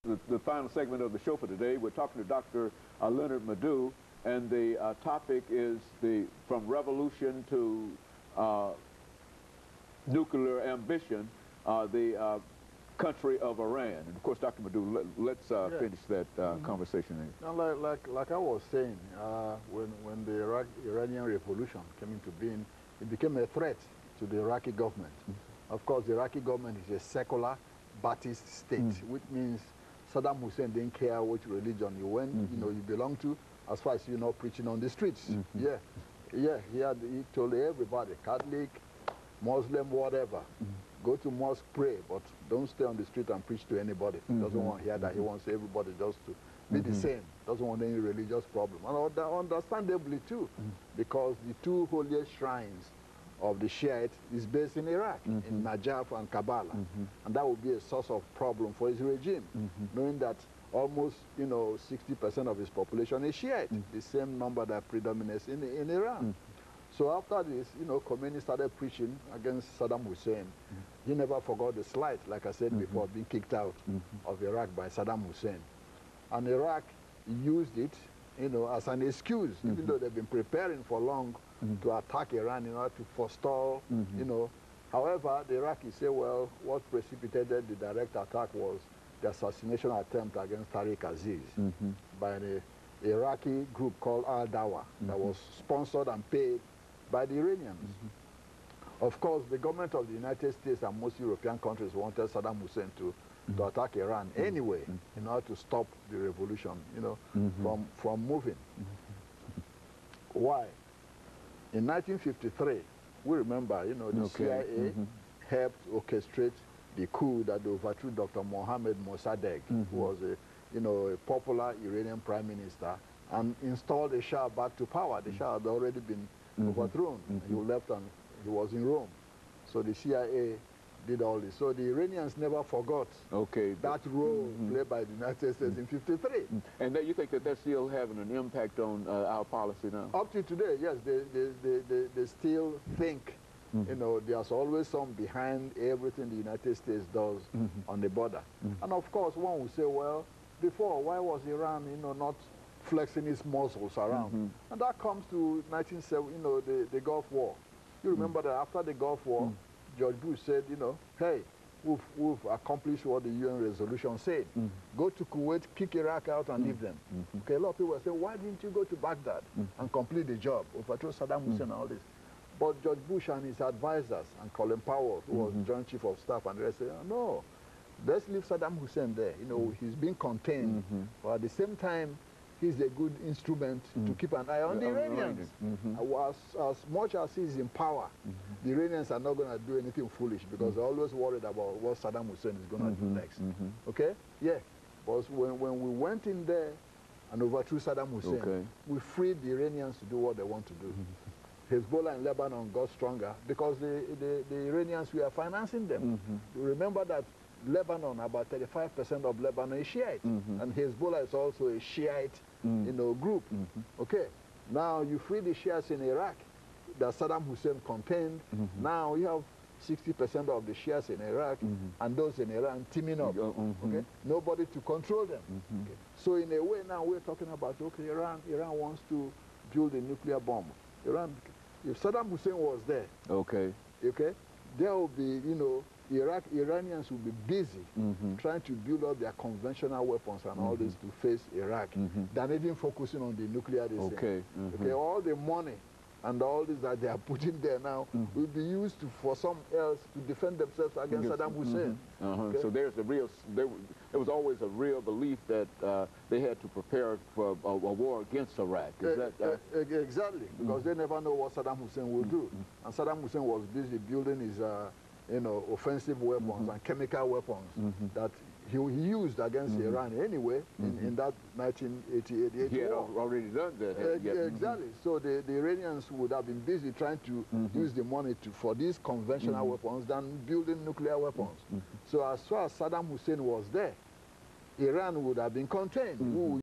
The final segment of the show for today. We're talking to Dr. Leonard Madu, and the topic is from revolution to nuclear ambition, the country of Iran. And of course, Dr. Madu, let's finish that conversation. Now, like I was saying, when the Iranian revolution came into being, it became a threat to the Iraqi government. Of course, the Iraqi government is a secular Baptist state, which means Saddam Hussein didn't care which religion you went, you belong to, as far as you're not preaching on the streets. He told everybody, Catholic, Muslim, whatever, go to mosque, pray, but don't stay on the street and preach to anybody. He doesn't want to hear that. He wants everybody just to be the same. Doesn't want any religious problem. And understandably too, because the two holiest shrines of the Shiite is based in Iraq, in Najaf and Kabbalah. And that would be a source of problem for his regime, knowing that almost 60% of his population is Shiite, the same number that predominates in Iran. So after this, Khomeini started preaching against Saddam Hussein. He never forgot the slight, like I said before, being kicked out of Iraq by Saddam Hussein. And Iraq used it as an excuse, even though they've been preparing for long to attack Iran in order to forestall, However, the Iraqis say, well, what precipitated the direct attack was the assassination attempt against Tariq Aziz by an Iraqi group called Al-Dawa that was sponsored and paid by the Iranians. Of course, the government of the United States and most European countries wanted Saddam Hussein to attack Iran anyway in order to stop the revolution, from moving. Why? In 1953, we remember, the CIA helped orchestrate the coup that overthrew Dr. Mohammad Mossadegh, who was a popular Iranian prime minister, and installed the Shah back to power. The Shah had already been overthrown. He left and he was in Rome. So the CIA did all this. So the Iranians never forgot that role played by the United States in '53. And you think that they're still having an impact on our policy now? Up to today, yes, they still think, there's always some behind everything the United States does on the border. And of course, one will say, well, before, why was Iran, not flexing its muscles around? And that comes to 1970, the Gulf War. You remember that after the Gulf War, George Bush said, hey, we've accomplished what the UN resolution said. Go to Kuwait, kick Iraq out and leave them. Okay, a lot of people were saying, why didn't you go to Baghdad and complete the job? Overthrow Saddam Hussein and all this. But George Bush and his advisors, and Colin Powell, who was Joint Chief of Staff, and the rest said, no, let's leave Saddam Hussein there. He's being contained, but at the same time, he's a good instrument to keep an eye on the Iranians. As much as he's in power, the Iranians are not going to do anything foolish because they're always worried about what Saddam Hussein is going to do next. Okay? Yeah. But when we went in there and overthrew Saddam Hussein, we freed the Iranians to do what they want to do. Hezbollah in Lebanon got stronger because the Iranians were financing them. Remember that Lebanon, about 35% of Lebanon is Shiite, and Hezbollah is also a Shiite, group. Okay, now you free the Shiites in Iraq that Saddam Hussein contained. Now you have 60% of the Shiites in Iraq and those in Iran teaming up. Okay, nobody to control them. Okay. So in a way now we're talking about Iran wants to build a nuclear bomb. If Saddam Hussein was there, there will be Iranians will be busy trying to build up their conventional weapons and all this to face Iraq than even focusing on the nuclear design. All the money and all this that they are putting there now will be used for some else to defend themselves against Saddam Hussein. So there was always a real belief that they had to prepare for a war against Iraq. Is that exactly, because they never know what Saddam Hussein will do. And Saddam Hussein was busy building his offensive weapons and chemical weapons that he used against Iran anyway in that 1988 He had war. already done that. Exactly. So the Iranians would have been busy trying to use the money for these conventional weapons than building nuclear weapons. So as far as Saddam Hussein was there, Iran would have been contained.